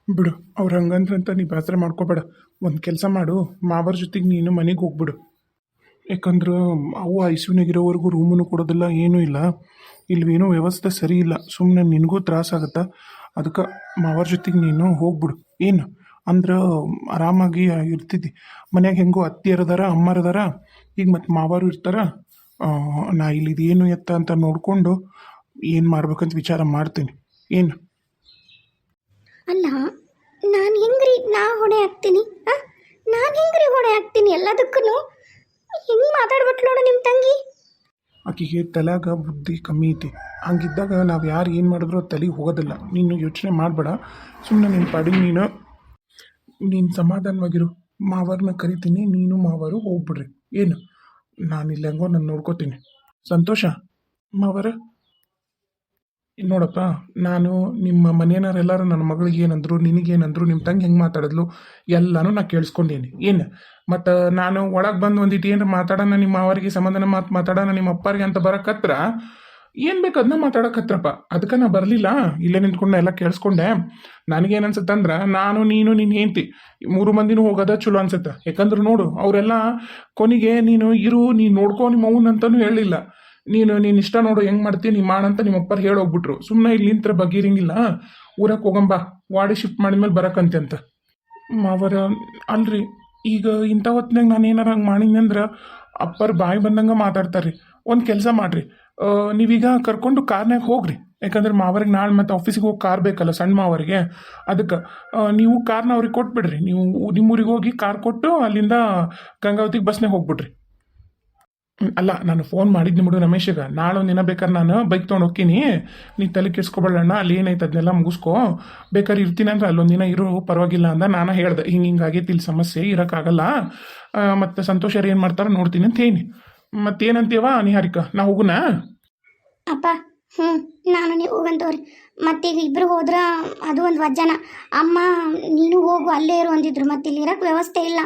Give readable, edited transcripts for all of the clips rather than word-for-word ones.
ಬಿಡು ಅವ್ರು ಹಂಗಂದ್ರಂತ ನೀ ಬೇಸರ ಮಾಡ್ಕೋಬೇಡ. ಒಂದು ಕೆಲಸ ಮಾಡು, ಮಾವರ ಜೊತೆಗೆ ನೀನು ಮನೆಗೆ ಹೋಗ್ಬಿಡು. ಯಾಕಂದ್ರೆ ಅವು ಐಸಿಯುನಾಗಿರೋವರೆಗೂ ರೂಮನ್ನು ಕೊಡೋದಿಲ್ಲ, ಏನೂ ಇಲ್ಲ. ಇಲ್ವೇನೋ ವ್ಯವಸ್ಥೆ ಸರಿ ಇಲ್ಲ, ಸುಮ್ಮನೆ ನಿನಗೂ ತ್ರಾಸಾಗತ್ತೆ. ಅದಕ್ಕೆ ಮಾವರ ಜೊತೆಗೆ ನೀನು ಹೋಗ್ಬಿಡು. ಏನು ಅಂದ್ರೆ ಆರಾಮಾಗಿ ಇರ್ತಿದ್ದಿ. ಮನ್ಯಾಗ ಹೆಂಗೋ ಅತ್ತಿಯರದಾರ ಅಮ್ಮರದಾರ, ಈಗ ಮತ್ತು ಮಾವರು ಇರ್ತಾರ. ನಾ ಇಲ್ಲಿದು ಏನು ಎತ್ತ ಅಂತ ನೋಡಿಕೊಂಡು ಏನು ಮಾಡ್ಬೇಕಂತ ವಿಚಾರ ಮಾಡ್ತೀನಿ. ಏನು ಅಲ್ಲ, ನಾನು ಹೆಂಗ್ರಿ ಹೊಣೆ ಆಗ್ತೀನಿ? ನಾನು ಹೆಂಗ್ರಿ ಹೊಣೆ ಆಗ್ತೀನಿ ಎಲ್ಲದಕ್ಕೂ? ಹಿಂಗೆ ಮಾತಾಡ್ಬಿಟ್ಲು ನೋಡು ನಿಮ್ಮ ತಂಗಿ. ಆಕೆಗೆ ತಲೆಯಾಗ ಬುದ್ಧಿ ಕಮ್ಮಿ ಐತಿ. ಹಂಗಿದ್ದಾಗ ನಾವು ಯಾರು ಏನು ಮಾಡಿದ್ರೂ ತಲೆಗೆ ಹೋಗೋದಿಲ್ಲ. ನೀನು ಯೋಚನೆ ಮಾಡಬೇಡ, ಸುಮ್ಮನೆ ನಿನ್ನ ಪಾಡಿಗೆ ನೀನು ಸಮಾಧಾನವಾಗಿರು. ಮಾವರನ್ನ ಕರಿತೀನಿ, ನೀನು ಮಾವರು ಹೋಗ್ಬಿಡ್ರಿ. ಏನು ನಾನು ಇಲ್ಲಿ ಹೆಂಗೋ ನಾನು ನೋಡ್ಕೋತೀನಿ. ಸಂತೋಷ ಮಾವರ, ನೋಡಪ್ಪ, ನಾನು ನಿಮ್ಮ ಮನೆಯವರೆಲ್ಲರೂ ನನ್ನ ಮಗಳಿಗೆ ಏನಂದ್ರು, ನಿನಗೇನಂದ್ರು, ನಿಮ್ಮ ತಂಗಿ ಹೆಂಗೆ ಮಾತಾಡಿದ್ಲು ಎಲ್ಲನೂ ನಾ ಕೇಳಿಸ್ಕೊಂಡೇನಿ. ಏನು ಮತ್ತು ನಾನು ಒಳಗೆ ಬಂದು ಒಂದಿಟ್ಟು ಏನಾರ ಮಾತಾಡೋಣ, ನಿಮ್ಮ ಅವರಿಗೆ ಸಮಾಧಾನ ಮಾತಾಡೋಣ ನಿಮ್ಮ ಅಪ್ಪರಿಗೆ ಅಂತ ಬರೋಕತ್ರ ಏನು ಬೇಕು ಅದನ್ನ ಮಾತಾಡೋಕತ್ರಪ್ಪ. ಅದಕ್ಕೆ ನಾ ಬರಲಿಲ್ಲ, ಇಲ್ಲೇ ನಿಂತ್ಕೊಂಡು ಎಲ್ಲ ಕೇಳಿಸ್ಕೊಂಡೆ. ನನಗೇನು ಅನ್ಸುತ್ತಂದ್ರೆ, ನಾನು ನೀನು ನಿನ್ನ ಹೆಂಡ್ತಿ 3 ಮಂದಿನೂ ಹೋಗೋದ ಚಲೋ ಅನ್ಸುತ್ತೆ. ಯಾಕಂದ್ರೆ ನೋಡು, ಅವರೆಲ್ಲ ಕೊನೆಗೆ ನೀನು ಇರು, ನೀನು ನೋಡ್ಕೊ ನಿಮ್ಮ ಅವ್ವನ ಅಂತಲೂ ಹೇಳಿಲ್ಲ. ನೀನು ಇಷ್ಟ ನೋಡು, ಹೆಂಗೆ ಮಾಡ್ತೀನಿ ನೀ ಮಾಡಂತ ನಿಮ್ಮ ಅಪ್ಪರು ಹೇಳೋಗ್ಬಿಟ್ರು. ಸುಮ್ಮನೆ ಇಲ್ಲಿ ನಿಂತ್ರ ಬಗ್ಗಿರಂಗಿಲ್ಲ, ಊರಕ್ಕೆ ಹೋಗಂಬ, ವಾಡಿ ಶಿಫ್ಟ್ ಮಾಡಿದ್ಮೇಲೆ ಬರೋಕಂತೆ ಅಂತ. ಮಾವರ ಅಲ್ರಿ, ಈಗ ಇಂಥ ಹೊತ್ತಿನಾಗ ನಾನು ಏನಾರ ಹಂಗೆ ಮಾಡಿದ್ನಿ ಅಂದ್ರೆ ಅಪ್ಪರು ಬಾಯಿ ಬಂದಂಗೆ ಮಾತಾಡ್ತಾರೆ ರೀ. ಒಂದು ಕೆಲಸ ಮಾಡಿರಿ, ನೀವೀಗ ಕರ್ಕೊಂಡು ಕಾರ್ನಾಗ ಹೋಗ್ರಿ. ಯಾಕಂದ್ರೆ ಮಾವರಿಗೆ ನಾಳೆ ಮತ್ತೆ ಆಫೀಸಿಗೆ ಹೋಗಿ ಕಾರ್ ಬೇಕಲ್ಲ, ಸಣ್ಣ ಮಾವರಿಗೆ. ಅದಕ್ಕೆ ನೀವು ಕಾರ್ನ ಅವ್ರಿಗೆ ಕೊಟ್ಬಿಡ್ರಿ. ನೀವು ನಿಮ್ಮೂರಿಗೆ ಹೋಗಿ ಕಾರ್ ಕೊಟ್ಟು ಅಲ್ಲಿಂದ ಗಂಗಾವತಿಗೆ ಬಸ್ನಾಗ ಹೋಗ್ಬಿಡ್ರಿ. ಅಲ್ಲ, ನಾನು ಫೋನ್ ಮಾಡಿದ್ನಿ ಬಿಡು ರಮೇಶಿಗೆ. ನಾಳೆ ಒಂದಿನ ಬೇಕಾದ್ರೆ ನಾನು ಬೈಕ್ ತೊಗೊಂಡು ಹೋಗ್ತೀನಿ, ನೀ ತಲೆ ಕೆಡ್ಸ್ಕೊಬೇಡಣ್ಣ. ಅಲ್ಲಿ ಏನೈತೆ ಅದನ್ನೆಲ್ಲ ಮುಗಿಸ್ಕೊ. ಬೇಕಾದ್ರೆ ಇರ್ತೀನಿ ಅಂದ್ರೆ ಅಲ್ಲೊಂದಿನ ಇರು, ಪರವಾಗಿಲ್ಲ ಅಂದ. ನಾನು ಹೇಳ್ದೆ, ಹಿಂಗಾಗೈತಿ ಇಲ್ಲಿ ಸಮಸ್ಯೆ, ಇರೋಕ್ಕಾಗಲ್ಲ. ಮತ್ತು ಸಂತೋಷರು ಏನು ಮಾಡ್ತಾರೋ ನೋಡ್ತೀನಿ ಅಂತ ಹೇಳಿ. ಮತ್ತೇನಂತೀವ ನಿಹಾರಿಕಾ, ನಾ ಹೋಗುನ? ಅಪ್ಪ, ನಾನು ನೀವು ಹೋಗಂತವ್ರಿ. ಮತ್ತೀಗ ಇಬ್ಬರು ಹೋದ್ರೆ ಅದು ಒಂದು ವಜ್ಜನ. ಅಮ್ಮ ನೀನು ಹೋಗು, ಅಲ್ಲೇ ಇರು ಅಂದಿದ್ರು. ಮತ್ತೆ ಇಲ್ಲಿ ಇರೋಕ್ಕೆ ವ್ಯವಸ್ಥೆ ಇಲ್ಲ.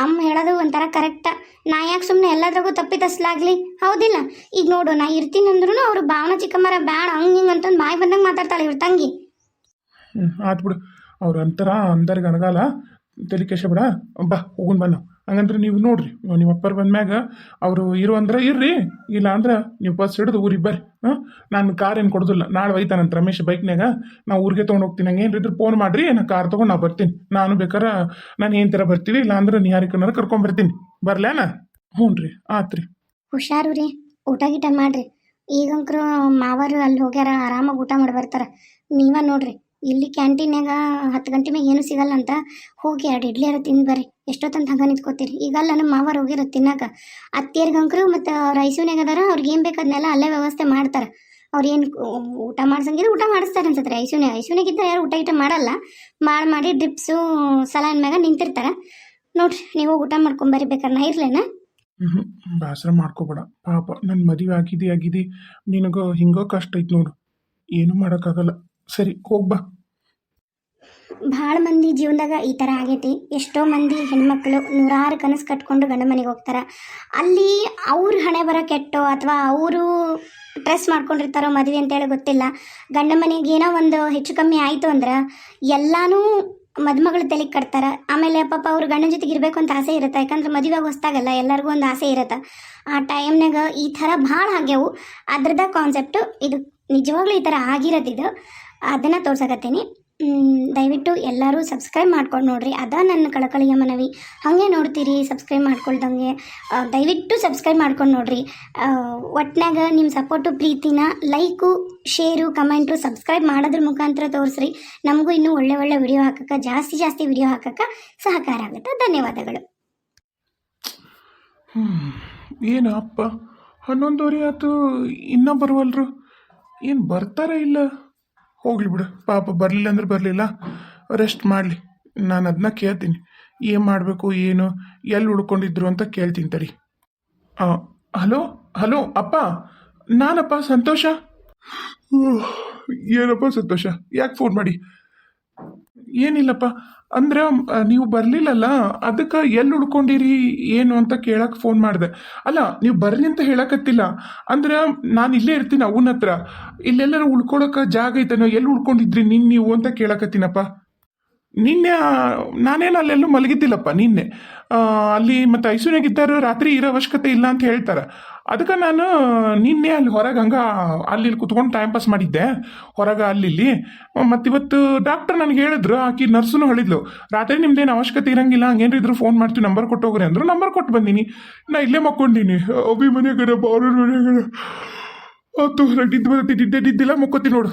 ಅಮ್ಮ ಹೇಳೋದು ಒಂಥರ ಕರೆಕ್ಟ. ನಾ ಯಾಕೆ ಸುಮ್ಮನೆ ಎಲ್ಲದ್ರಾಗೂ ತಪ್ಪಿತಸ್ಲಾಗ್ಲಿ, ಹೌದಿಲ್ಲ? ಈಗ ನೋಡು, ನಾ ಇರ್ತೀನಿ ಅಂದ್ರೂ ಅವರು ಭಾವನ ಚಿಕ್ಕಮ್ಮರ ಬ್ಯಾಡ ಹಂಗೆ ಹಿಂಗೆ ಅಂತಂದು ಬಾಯಿ ಬಂದಂಗೆ ಮಾತಾಡ್ತಾಳೆ ಇವ್ರ ತಂಗಿ. ಆತು ಬಿಡು, ಅವ್ರ ಅಂತರ ಅಂದರ್ಗೆ ಅನಗಾಲ, ತಲೆ ಕೆಡಿಸ್ಬೇಡ. ಬಾ ಹೋಗುನ್ ಬಾ. ನಾವು ಹಂಗಂದ್ರೆ ನೀವು ನೋಡ್ರಿ, ನಿಮ್ಮ ಅಪ್ಪರು ಬಂದ್ಮ್ಯಾಗ ಅವರು ಇರು ಅಂದ್ರೆ ಇರ್ರಿ, ಇಲ್ಲ ಅಂದ್ರೆ ನೀವು ಬಸ್ ಹಿಡಿದು ಊರಿಗೆ ಬರ್ರಿ. ನಾನು ಕಾರ್ ಏನು ಕೊಡೋದಿಲ್ಲ, ನಾಳೆ ಒಯ್ತಾನಂತ ರಮೇಶ್ ಬೈಕ್ನಾಗ. ನಾವು ಊರಿಗೆ ತೊಗೊಂಡು ಹೋಗ್ತೀನಿ. ಹಂಗೆ ಏನ್ರಿದ್ರು ಫೋನ್ ಮಾಡಿರಿ, ನಾನು ಕಾರ್ ತೊಗೊಂಡು ನಾ ಬರ್ತೀನಿ. ನಾನು ಬೇಕಾರೆ ನಾನು ಏನು ಥರ ಬರ್ತೀವಿ, ಇಲ್ಲ ಅಂದ್ರೆ ನಿಹಾರಿಕನಾರ ಕರ್ಕೊಂಬರ್ತೀನಿ. ಬರ್ಲೇನ? ಹ್ಞೂ ರೀ, ಆತ್ರಿ. ಹುಷಾರು ರೀ, ಊಟ ಗೀಟ ಮಾಡ್ರಿ. ಈಗಂಕರು ಮಾವರು ಅಲ್ಲಿ ಹೋಗ್ಯಾರ, ಆರಾಮಾಗಿ ಊಟ ಮಾಡಿ ಬರ್ತಾರ. ನೀವ ನೋಡ್ರಿ, ಇಲ್ಲಿ ಕ್ಯಾಂಟೀನ್ಯಾಗ 10 ಗಂಟೆ ಮ್ಯಾಗ ಏನೂ ಸಿಗಲ್ಲ ಅಂತ ಹೋಗಿ 2 ಇಡ್ಲಿ ಯಾರು ತಿಂದು ಬರ್ರಿ. ಎಷ್ಟೊತ್ತಂತ ಹಂಗೆ ನಿಂತ್ಕೋತೀರಿ? ಈಗಲ್ಲ ನಮ್ಮ ಮಾವರು ಹೋಗಿರೋ ತಿನ್ನಾಕ. ಅತ್ತಿಯರ್ಗಂಕರು ಮತ್ತು ಅವ್ರ ಐಸಿಯುನಾಗ ಅದಾರ, ಅವ್ರಿಗೆ ಏನು ಬೇಕು ಅದನ್ನೆಲ್ಲ ಅಲ್ಲೇ ವ್ಯವಸ್ಥೆ ಮಾಡ್ತಾರೆ. ಅವ್ರು ಏನು ಊಟ ಮಾಡ್ಸಂಗಿದ್ರೆ ಊಟ ಮಾಡಿಸ್ತಾರೆ ಅನ್ಸತ್ತಾರೆ. ಐಸಿಯುನಾಗಿದ್ದರೆ ಯಾರು ಊಟ ಮಾಡಲ್ಲ. ಮಾಡಿ ಡ್ರಿಪ್ಸು ಸಲಾನ್ ಮ್ಯಾಗ ನಿಂತಿರ್ತಾರೆ. ನೋಡ್ರಿ, ನೀವು ಊಟ ಮಾಡ್ಕೊಂಬರ್ರಿ. ಬೇಕಾರೆ ನಾ ಇರ್ಲೇನ? ಬೇಸರ ಮಾಡ್ಕೋಬೇಡ ಪಾಪ. ನನ್ನ ಮದುವೆ ಆಗಿದಿ ನಿನಗೆ ಹಿಂಗೋ ಕಷ್ಟ ಐತೆ ನೋಡು, ಏನೂ ಮಾಡೋಕ್ಕಾಗಲ್ಲ. ಸರಿ, ಹೋಗ್ಬಾ. ಭಾಳ ಮಂದಿ ಜೀವನದಾಗ ಈ ಥರ ಆಗೈತಿ. ಎಷ್ಟೋ ಮಂದಿ ಹೆಣ್ಮಕ್ಳು 100 ಕನಸು ಕಟ್ಕೊಂಡು ಗಂಡ ಮನೆಗೆ ಹೋಗ್ತಾರೆ. ಅಲ್ಲಿ ಅವ್ರ ಹಣೆ ಬರೋ ಕೆಟ್ಟೋ ಅಥವಾ ಅವರು ಸ್ಟ್ರೆಸ್ ಮಾಡ್ಕೊಂಡಿರ್ತಾರೋ ಮದುವೆ ಅಂತೇಳಿ ಗೊತ್ತಿಲ್ಲ. ಗಂಡ ಮನೆಗೆ ಏನೋ ಒಂದು ಹೆಚ್ಚು ಕಮ್ಮಿ ಆಯಿತು ಅಂದ್ರೆ ಎಲ್ಲನೂ ಮದುಮಗಳು ತಲೆಗೆ ಕಟ್ತಾರೆ. ಆಮೇಲೆ ಪಾಪ ಅವ್ರು ಗಂಡನ ಜೊತೆಗೆ ಇರಬೇಕು ಅಂತ ಆಸೆ ಇರುತ್ತೆ. ಯಾಕಂದ್ರೆ ಮದುವೆಗೆ ಹೊಸ್ದಾಗಲ್ಲ, ಎಲ್ಲರಿಗೂ ಒಂದು ಆಸೆ ಇರುತ್ತೆ. ಆ ಟೈಮ್ನಾಗ ಈ ಥರ ಭಾಳ ಆಗ್ಯಾವು. ಅದ್ರದ ಕಾನ್ಸೆಪ್ಟು ಇದು. ನಿಜವಾಗ್ಲೂ ಈ ಥರ ಆಗಿರೋದಿದು, ಅದನ್ನು ತೋರ್ಸಕತ್ತೀನಿ. ದಯವಿಟ್ಟು ಎಲ್ಲರೂ ಸಬ್ಸ್ಕ್ರೈಬ್ ಮಾಡ್ಕೊಂಡು ನೋಡ್ರಿ. ಅದ ನನ್ನ ಕಳಕಳಿಯ ಮನವಿ. ಹಾಗೆ ನೋಡ್ತೀರಿ ಸಬ್ಸ್ಕ್ರೈಬ್ ಮಾಡ್ಕೊಳ್ದಂಗೆ, ದಯವಿಟ್ಟು ಸಬ್ಸ್ಕ್ರೈಬ್ ಮಾಡ್ಕೊಂಡು ನೋಡ್ರಿ. ಒಟ್ನಾಗ ನಿಮ್ಮ ಸಪೋರ್ಟು ಪ್ರೀತಿನ ಲೈಕು ಶೇರು ಕಮೆಂಟು ಸಬ್ಸ್ಕ್ರೈಬ್ ಮಾಡೋದ್ರ ಮುಖಾಂತರ ತೋರಿಸ್ರಿ. ನಮಗೂ ಇನ್ನೂ ಒಳ್ಳೆ ವಿಡಿಯೋ ಹಾಕಕ್ಕೆ, ಜಾಸ್ತಿ ವಿಡಿಯೋ ಹಾಕಕ್ಕೆ ಸಹಕಾರ ಆಗುತ್ತೆ. ಧನ್ಯವಾದಗಳು. ಏನು ಅಪ್ಪ 11:30 ಆಯ್ತು, ಇನ್ನೂ ಬರುವಲ್ರು? ಏನು ಬರ್ತಾರ ಇಲ್ಲ? ಹೋಗ್ಲಿ ಬಿಡು ಪಾಪ, ಬರಲಿಲ್ಲ ಅಂದ್ರೆ ಬರಲಿಲ್ಲ, ರೆಸ್ಟ್ ಮಾಡಲಿ. ನಾನು ಅದನ್ನ ಕೇಳ್ತೀನಿ, ಏನು ಮಾಡಬೇಕು, ಏನು ಎಲ್ಲಿ ಉಳ್ಕೊಂಡಿದ್ರು ಅಂತ ಕೇಳ್ತೀನಿ ತಡಿ. ಹಲೋ ಅಪ್ಪ, ನಾನಪ್ಪ ಸಂತೋಷ. ಏನಪ್ಪ ಸಂತೋಷ, ಯಾಕೆ ಫೋನ್ ಮಾಡಿ? ಏನಿಲ್ಲಪ್ಪ, ಅಂದ್ರೆ ನೀವು ಬರಲಿಲ್ಲಲ್ಲ, ಅದಕ್ಕೆ ಎಲ್ಲಿ ಉಳ್ಕೊಂಡಿರಿ ಏನು ಅಂತ ಕೇಳಕ್ಕೆ ಫೋನ್ ಮಾಡಿದೆ. ಅಲ್ಲ, ನೀವು ಬರ್ರಿ ಅಂತ ಹೇಳಕತ್ತಿಲ್ಲ. ಅಂದ್ರೆ ನಾನು ಇಲ್ಲೇ ಇರ್ತೀನಿ ಅವನ ಹತ್ರ. ಇಲ್ಲೆಲ್ಲರೂ ಉಳ್ಕೊಳಕ್ಕೆ ಜಾಗ ಐತನೋ, ಎಲ್ಲಿ ಉಳ್ಕೊಂಡಿದ್ರಿ ನೀವು ಅಂತ ಕೇಳಕತ್ತೀನಪ್ಪ. ನಿನ್ನೆ ನಾನೇನು ಅಲ್ಲೆಲ್ಲೂ ಮಲಗಿದ್ದಿಲ್ಲಪ್ಪ ನಿನ್ನೆ ಅಲ್ಲಿ ಮತ್ತು ಐಸೂನಾಗಿದ್ದರು ರಾತ್ರಿ ಇರೋ ಅವಶ್ಯಕತೆ ಇಲ್ಲ ಅಂತ ಹೇಳ್ತಾರೆ ಅದಕ್ಕೆ ನಾನು ನಿನ್ನೆ ಅಲ್ಲಿ ಹೊರಗೆ ಹಂಗೆ ಅಲ್ಲಿ ಕುತ್ಕೊಂಡು ಟೈಮ್ ಪಾಸ್ ಮಾಡಿದ್ದೆ ಹೊರಗೆ ಅಲ್ಲಿ ಮತ್ತು ಇವತ್ತು ಡಾಕ್ಟರ್ ನನಗೆ ಹೇಳಿದ್ರು ಆಕಿ ನರ್ಸನು ಹೇಳಿದ್ಲು ರಾತ್ರಿ ನಿಮ್ದೇನು ಅವಶ್ಯಕತೆ ಇರಂಗಿಲ್ಲ ಹಂಗೇನಿದ್ರು ಫೋನ್ ಮಾಡ್ತೀವಿ ನಂಬರ್ ಕೊಟ್ಟು ಹೋಗ್ರಿ ಅಂದರು ನಂಬರ್ ಕೊಟ್ಟು ಬಂದೀನಿ ನಾ ಇಲ್ಲೇ ಮಕ್ಕೊಂಡೀನಿ ಅಭಿ ಮನೆಗಡೆ ಬಾರ ಮನೆಗಡೆ ಅದು ನಿದ್ದಿಲ್ಲ ಮುಕ್ಕೋತೀನಿ ನೋಡು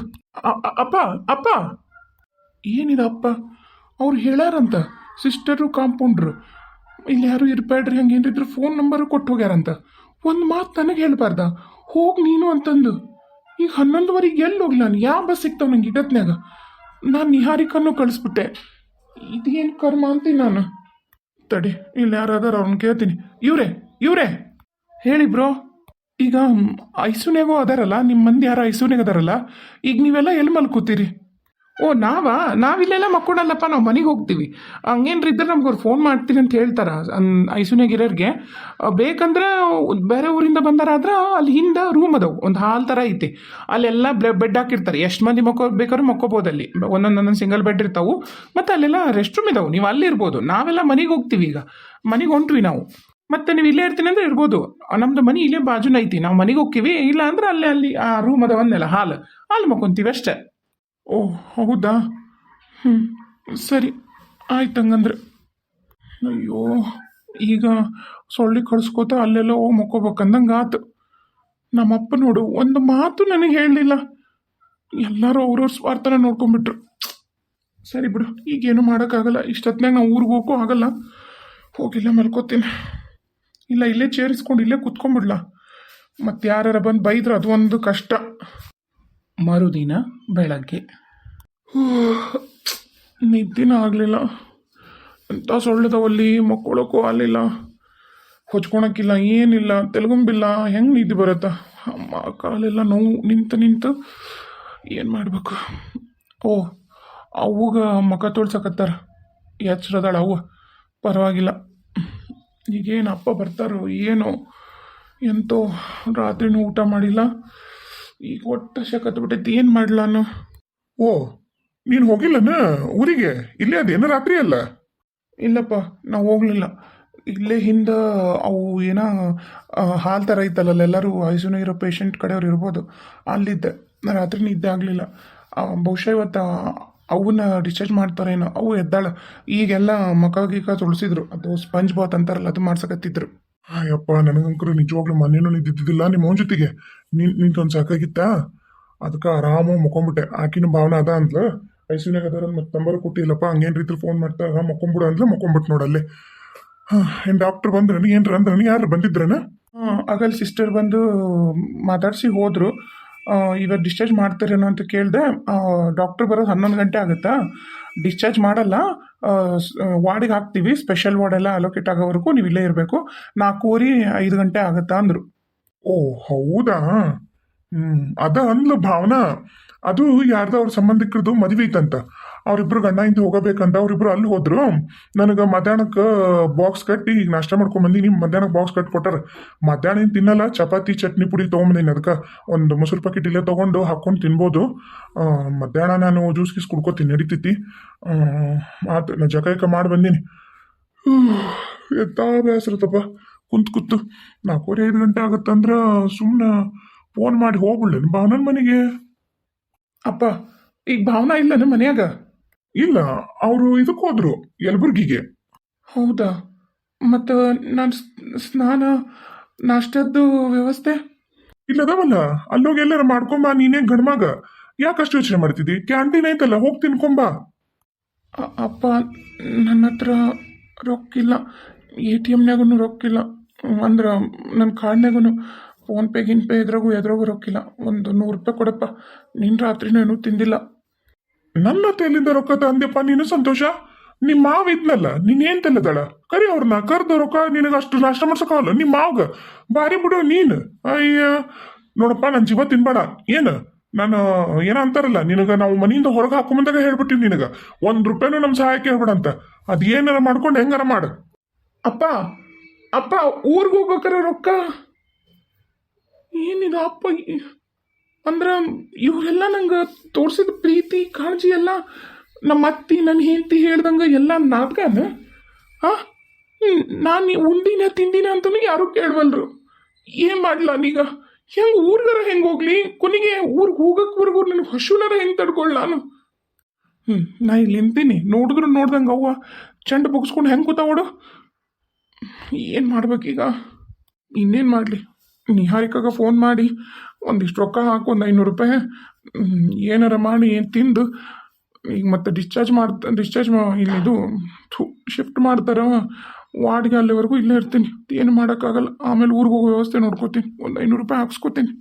ಅಪ್ಪ ಅಪ್ಪ ಏನಿದೆ ಅಪ್ಪ ಅವ್ರು ಹೇಳ್ಯಾರಂತ ಸಿಸ್ಟರು ಕಾಂಪೌಂಡ್ರು ಇಲ್ಲಿ ಯಾರು ಇರ್ಬೇಡ್ರಿ ಹಂಗೇನಿದ್ರು ಫೋನ್ ನಂಬರು ಕೊಟ್ಟು ಹೋಗ್ಯಾರಂತ ಒಂದು ಮಾತು ನನಗೆ ಹೇಳ್ಬಾರ್ದ ಹೋಗಿ ನೀನು ಅಂತಂದು ಈಗ 11:30 ಎಲ್ಲಿ ಹೋಗ್ಲಿ ನಾನು ಯಾವ ಬಸ್ ಸಿಗ್ತಾವ ನಂಗೆ ಇಡತ್ನ್ಯಾಗ ನಾನು ನಿಹಾರಿಕನ್ನು ಕಳಿಸ್ಬಿಟ್ಟೆ ಇದೇನು ಕರ್ಮ ಅಂತೀನಿ ನಾನು ತಡಿ ಇಲ್ಲಿ ಯಾರಾದಾರ ಅವ್ರನ್ನ ಕೇಳ್ತೀನಿ ಇವ್ರೇ ಹೇಳಿ ಬ್ರೋ ಈಗ ಐಸೂನ್ಯಾಗೂ ಅದಾರಲ್ಲ ನಿಮ್ಮ ಮಂದಿ ಯಾರು ಐಸೂನ್ಯಾಗ ಅದಾರಲ್ಲ ಈಗ ನೀವೆಲ್ಲ ಎಲ್ಲಿ ಮಲ್ಕೋತೀರಿ ಓ ನಾವಿಲ್ಲೆಲ್ಲ ಮಕ್ಕೊಡಲ್ಲಪ್ಪ ನಾವು ಮನೆಗೆ ಹೋಗ್ತೀವಿ ಹಂಗೇನ್ರಿ ಇದ್ರೆ ನಮ್ಗೆ ಅವ್ರು ಫೋನ್ ಮಾಡ್ತೀನಿ ಅಂತ ಹೇಳ್ತಾರೆ ಐಸೂನ್ಯಾಗಿರೋರಿಗೆ ಬೇಕಂದ್ರೆ ಬೇರೆ ಊರಿಂದ ಬಂದಾರಾದ್ರೆ ಅಲ್ಲಿ ಹಿಂದೆ ರೂಮ್ ಅದಾವು ಒಂದು ಹಾಲ್ ಥರ ಐತಿ ಅಲ್ಲೆಲ್ಲ ಬೆಡ್ ಹಾಕಿರ್ತಾರೆ ಎಷ್ಟು ಮಂದಿ ಬೇಕಾದ್ರೂ ಮಕ್ಕೋಬೋದು ಅಲ್ಲಿ ಒಂದೊಂದೊಂದೊಂದು ಸಿಂಗಲ್ ಬೆಡ್ ಇರ್ತಾವು ಮತ್ತು ಅಲ್ಲೆಲ್ಲ ರೆಸ್ಟ್ ರೂಮ್ ಇದಾವೆ ನೀವು ಅಲ್ಲಿ ಇರ್ಬೋದು ನಾವೆಲ್ಲ ಮನೆಗೆ ಹೋಗ್ತೀವಿ ಈಗ ಮನೆಗೆ ಹೊಂಟ್ವಿ ನಾವು ಮತ್ತೆ ನೀವು ಇಲ್ಲೇ ಇರ್ತೀನಿ ಅಂದ್ರೆ ಇರ್ಬೋದು ನಮ್ದು ಮನೆ ಇಲ್ಲೇ ಬಾಜುನ ಐತಿ ನಾವು ಮನೆಗೆ ಹೋಗ್ತೀವಿ ಇಲ್ಲ ಅಂದ್ರೆ ಅಲ್ಲಿ ಆ ರೂಮ್ ಅದ ಒಂದೆಲ್ಲ ಅಲ್ಲಿ ಮಕ್ಕೊಂತೀವಿ ಅಷ್ಟೇ ಓ ಹೌದಾ ಸರಿ ಆಯ್ತು ಹಂಗಂದ್ರೆ ಅಯ್ಯೋ ಈಗ ಸೊಳ್ಳೆ ಕಳ್ಸ್ಕೋತ ಅಲ್ಲೆಲ್ಲ ಹೋಗಿ ಮಕ್ಕೋಬೇಕಂದಂಗೆ ಆತು ನಮ್ಮಪ್ಪ ನೋಡು ಒಂದು ಮಾತು ನನಗೆ ಹೇಳಲಿಲ್ಲ ಎಲ್ಲರೂ ಅವ್ರವ್ರ ಸ್ವಾರ್ಥನ ನೋಡ್ಕೊಂಡ್ಬಿಟ್ರು ಸರಿ ಬಿಡು ಈಗೇನು ಮಾಡೋಕ್ಕಾಗಲ್ಲ ಇಷ್ಟೊತ್ತಿನಾಗ ನಾವು ಊರಿಗೆ ಹೋಗೋ ಆಗಲ್ಲ ಹೋಗಿಲ್ಲ ಮಲ್ಕೋತೀನಿ ಇಲ್ಲ ಇಲ್ಲೇ ಚೇರಿಸ್ಕೊಂಡು ಇಲ್ಲೇ ಕುತ್ಕೊಂಡ್ಬಿಡ್ಲ ಮತ್ತು ಯಾರು ಬಂದು ಬೈದ್ರೆ ಅದು ಒಂದು ಕಷ್ಟ ಮರುದಿನ ಬೆಳಗ್ಗೆ ನಿದ್ದಿನ ಆಗಲಿಲ್ಲ ಎಂಥ ಸೊಳ್ಳೆದವಲ್ಲಿ ಮಕ್ಕೊಳ್ಳೋಕ್ಕೂ ಆಗಲಿಲ್ಲ ಹೊಚ್ಕೊಳಕ್ಕಿಲ್ಲ ಏನಿಲ್ಲ ತೆಲುಗುಂಬಿಲ್ಲ ಹೆಂಗೆ ನಿದ್ದೆ ಬರುತ್ತಾ ಅಮ್ಮ ಕಾಲೆಲ್ಲ ನೋವು ನಿಂತು ಏನು ಮಾಡಬೇಕು ಓ ಅವ್ಗ ಮುಖ ತೊಳ್ಸಕತ್ತಾರ ಎಚ್ಚರದಾಳ ಅವ್ವ ಪರವಾಗಿಲ್ಲ ಈಗೇನು ಅಪ್ಪ ಬರ್ತಾರೋ ಏನೋ ಎಂತೋ ರಾತ್ರಿನೂ ಊಟ ಮಾಡಿಲ್ಲ ಈಗ ಒಟ್ಟು ಶಕತ್ ಬಿಟ್ಟೈತಿ ಏನು ಮಾಡ್ಲಾನು ಓ ನೀನು ಹೋಗಿಲ್ಲನ ಊರಿಗೆ ಇಲ್ಲೇ ಅದೇನ ರಾತ್ರಿ ಅಲ್ಲ ಇಲ್ಲಪ್ಪ ನಾವು ಹೋಗ್ಲಿಲ್ಲ ಇಲ್ಲೇ ಹಿಂದೆ ಅವು ಏನೋ ಹಾಲ್ ಥರ ಐತಲ್ಲ ಅಲ್ಲೆಲ್ಲರೂ ಐಸೂನ ಇರೋ ಪೇಷಂಟ್ ಕಡೆಯವ್ರು ಇರ್ಬೋದು ಅಲ್ಲಿದ್ದೆ ರಾತ್ರಿ ನಿದ್ದೆ ಆಗಲಿಲ್ಲ ಬಹುಶಃ ಇವತ್ತು ಅವನ್ನ ಡಿಸ್ಚಾರ್ಜ್ ಮಾಡ್ತಾರೇನೋ ಅವು ಎದ್ದಾಳ ಈಗೆಲ್ಲ ಮಕ ಗೀಕ ತುಳಸಿದ್ರು ಅದು ಸ್ಪಂಜ್ ಬಾತ್ ಅಂತಾರಲ್ಲ ಅದು ಮಾಡ್ಸಕತ್ತಿದ್ರು ಅಯ್ಯಪ್ಪ ನನಗಂಕರು ನಿಜವಾಗ್ಲೂ ಮನೇನೂ ನಿದ್ದಿದ್ದಿಲ್ಲ ನಿಮ್ಮ ಅವನ ಜೊತೆಗೆ ನಿಂತೊಂದು ಸಾಕಾಗಿತ್ತ ಅದಕ್ಕೆ ಆರಾಮ ಮುಕೊಂಬಿಟ್ಟೆ ಆಕಿನ ಭಾವನೆ ಅದ ಅಂದ್ಲು ಐಸೂನ್ಯಾಗ ಅದಾರ ಮತ್ತೆ ನಂಬರ್ ಕೊಟ್ಟಿಲ್ಲಪ್ಪ ಹಂಗೇನು ರೀತಿ ಫೋನ್ ಮಾಡ್ತಾ ಮಕ್ಕೊಂಬಿಡು ಅಂದ್ಲು ಮಕ್ಕೊಂಬಿಟ್ಟು ನೋಡಲ್ಲಿ ಏನು ಡಾಕ್ಟ್ರ್ ಬಂದ್ರನು ಏನ್ರ ಅಂದ್ರನು ಯಾರು ಬಂದಿದ್ರನ ಆಗಲ್ ಸಿಸ್ಟರ್ ಬಂದು ಮಾತಾಡಿಸಿ ಹೋದರು ಇವತ್ತು ಡಿಸ್ಚಾರ್ಜ್ ಮಾಡ್ತಾರೇನೋ ಅಂತ ಕೇಳಿದೆ ಡಾಕ್ಟ್ರ್ ಬರೋದು 11 ಗಂಟೆ ಆಗುತ್ತಾ ಡಿಸ್ಚಾರ್ಜ್ ಮಾಡಲ್ಲ ವಾರ್ಡಿಗೆ ಹಾಕ್ತೀವಿ ಸ್ಪೆಷಲ್ ವಾರ್ಡ್ ಎಲ್ಲ ಅಲೋಕೇಟ್ ಆಗೋವರೆಗೂ ನೀವು ಇಲ್ಲೇ ಇರಬೇಕು 4:45 ಗಂಟೆ ಆಗುತ್ತಾ ಅಂದರು ಓ ಹೌದಾ ಅದ ಅಂದ್ಲು ಭಾವನಾ ಅದು ಯಾರ್ದೋ ಅವ್ರ ಸಂಬಂಧಿಕರದು ಮದುವೆ ಐತಂತ ಅವ್ರಿಬ್ರು ಗಂಡ ಇಂತ ಹೋಗಬೇಕಂತ ಅವ್ರಿಬ್ರು ಅಲ್ಲಿ ಹೋದ್ರು ನನಗೆ ಮಧ್ಯಾಹ್ನಕ್ಕೆ ಬಾಕ್ಸ್ ಕಟ್ಟಿ ಈಗ ನಾಷ್ಟ ಮಾಡ್ಕೊಂಬಂದಿನಿ ಮಧ್ಯಾಹ್ನಕ್ಕೆ ಬಾಕ್ಸ್ ಕಟ್ಟಿ ಕೊಟ್ಟಾರ ಮಧ್ಯಾಹ್ನ ಏನು ತಿನ್ನಲ್ಲ ಚಪಾತಿ ಚಟ್ನಿ ಪುಡಿ ತೊಗೊಂಬಂದಿನಿ ಅದಕ್ಕೆ ಒಂದು ಮೊಸರು ಪ್ಯಾಕೆಟ್ ಇಲ್ಲೇ ತೊಗೊಂಡು ಹಾಕ್ಕೊಂಡು ತಿನ್ಬೋದು ಮಧ್ಯಾಹ್ನ ನಾನು ಜ್ಯೂಸ್ ಗೀಸ್ ಕುಡ್ಕೋತೀನಿ ನಡೀತೈತಿ ಆತು ನಾ ಜಕಾಯಿಕ ಮಾಡಿ ಬಂದೀನಿ ಎಂತ ಬೇಸರತ್ತಪ್ಪ ಕುಂತು 4:45 ಗಂಟೆ ಆಗುತ್ತಂದ್ರೆ ಸುಮ್ಮನೆ ಫೋನ್ ಮಾಡಿ ಹೋಗ್ಬಿಡ್ಲೇನು ಭಾವನನ್ ಮನೆಗೆ ಅಪ್ಪ ಈಗ ಭಾವನಾ ಇಲ್ಲನ ಮನ್ಯಾಗ ಇಲ್ಲ ಅವರು ಇದಕ್ಕೆ ಹೋದ್ರು ಯಲಬುರ್ಗಿಗೆ ಹೌದಾ ಮತ್ತು ನಾನು ಸ್ನಾನ ನಾಷ್ಟದ್ದು ವ್ಯವಸ್ಥೆ ಇಲ್ಲದವಲ್ಲ ಅಲ್ಲೋಗಿ ಎಲ್ಲಾರ ಮಾಡ್ಕೊಂಬ ನೀನೇ ಗಂಡ್ಮಗ ಯಾಕಷ್ಟು ಯೋಚನೆ ಮಾಡ್ತಿದ್ದಿ ಕ್ಯಾಂಟೀನ್ ಐತಲ್ಲ ಹೋಗಿ ತಿನ್ಕೊಂಬ ಅಪ್ಪ ನನ್ನ ಹತ್ರ ರೊಕ್ಕಿಲ್ಲ ATMನ್ಯಾಗೂ ರೊಕ್ಕಿಲ್ಲ ಅಂದ್ರೆ ನನ್ನ ಕಾರ್ಡ್ನಾಗೂ ಫೋನ್ಪೇ ಗಿನ್ಪೇ ಎದ್ರಾಗೂ ರೊಕ್ಕಿಲ್ಲ ಒಂದು 100 ರೂಪಾಯಿ ಕೊಡಪ್ಪ ನಿನ್ನ ರಾತ್ರಿನೂ ಏನೂ ತಿಂದಿಲ್ಲ ನನ್ನ ತೇಲಿಂದ ರೊಕ್ಕ ಅಂದ್ಯಪ್ಪ ನೀನು ಸಂತೋಷ ನಿಮ್ಮ ಮಾವ ಇದ್ನಲ್ಲ ನೀನೇನ್ ತೆಲ್ಲದಳ ಕರಿ ಅವ್ರನ್ನ ಕರ್ದ ರೊಕ್ಕ ನಿನಗೆ ಅಷ್ಟು ನಾಷ್ಟ ಮಾಡ್ಸಕ್ಕಾಗಲ್ಲ ನಿಮ್ಮ ಮಾವ್ಗ ಬಾರಿ ಬಿಡು ನೀನು ಅಯ್ಯ ನೋಡಪ್ಪ ನನ್ನ ಜೀವ ತಿನ್ಬೇಡ ಏನು ನಾನು ಏನ ಅಂತಾರಲ್ಲ ನಿನಗ ನಾವು ಮನೆಯಿಂದ ಹೊರಗೆ ಹಾಕೊಂಬಂದಾಗ ಹೇಳ್ಬಿಟ್ಟಿವಿ ನಿನಗ ₹1 ನಮ್ಮ ಸಹಾಯಕ್ಕೆ ಹೇಳ್ಬೇಡ ಅಂತ ಅದೇನಾರ ಮಾಡ್ಕೊಂಡು ಹೆಂಗಾರ ಮಾಡು ಅಪ್ಪ ಊರಿಗೆ ಹೋಗ್ಬೇಕಾರೆ ರೊಕ್ಕ ಏನಿದೆ ಅಪ್ಪ ಅಂದ್ರೆ ಇವರೆಲ್ಲ ನಂಗೆ ತೋರಿಸಿದ ಪ್ರೀತಿ ಕಾಳಜಿ ಎಲ್ಲ ನಮ್ಮ ಅತ್ತಿ ನನ್ನ ಹೆಂಡತಿ ಹೇಳ್ದಂಗೆ ಎಲ್ಲ ನಾಟಕನ ಹಾಂ ನಾನು ಉಂಡಿನ ತಿಂದಿನ ಅಂತಲೂ ಯಾರೂ ಕೇಳವಲ್ರು. ಏನು ಮಾಡ್ಲ ನೀಗ? ಹೆಂಗೆ ಊರ್ಗಾರ ಹೆಂಗೆ ಹೋಗ್ಲಿ? ಕೊನೆಗೆ ಊರಿಗೆ ಹೋಗಕ್ವರೆಗೂ ನನಗೆ ಹಸುನಾರ ಹೆಂಗೆ ತಡ್ಕೊಳ್ಳ ನಾನು? ನಾ ಇಲ್ಲಿ ನಿಂತೀನಿ, ನೋಡಿದ್ರು ನೋಡ್ದಂಗೆ ಅವ್ವ ಚಂಡ ಬಗ್ಸ್ಕೊಂಡು ಹೆಂಗೆ ಕೂತಾವಡು. ಏನು ಮಾಡ್ಬೇಕೀಗ? ಇನ್ನೇನು ಮಾಡಲಿ? ನಿಹಾರಿಕಾಗ ಫೋನ್ ಮಾಡಿ ಒಂದಿಷ್ಟು ರೊಕ್ಕ ಹಾಕಿ ಒಂದು 500 ರೂಪಾಯಿ ಏನಾರ ಮಾಡಿ ಏನು ತಿಂದು ಈಗ ಮತ್ತೆ ಡಿಸ್ಚಾರ್ಜ್ ಇಲ್ಲಿದು ಶಿಫ್ಟ್ ಮಾಡ್ತಾರ ವಾರ್ಡ್ಗೆ, ಅಲ್ಲಿವರೆಗೂ ಇಲ್ಲೇ ಇರ್ತೀನಿ. ಏನು ಮಾಡೋಕ್ಕಾಗಲ್ಲ. ಆಮೇಲೆ ಊರಿಗೆ ಹೋಗೋ ವ್ಯವಸ್ಥೆ ನೋಡ್ಕೋತೀನಿ. ಒಂದು 500 ರೂಪಾಯಿ ಹಾಕ್ಸ್ಕೊತೀನಿ.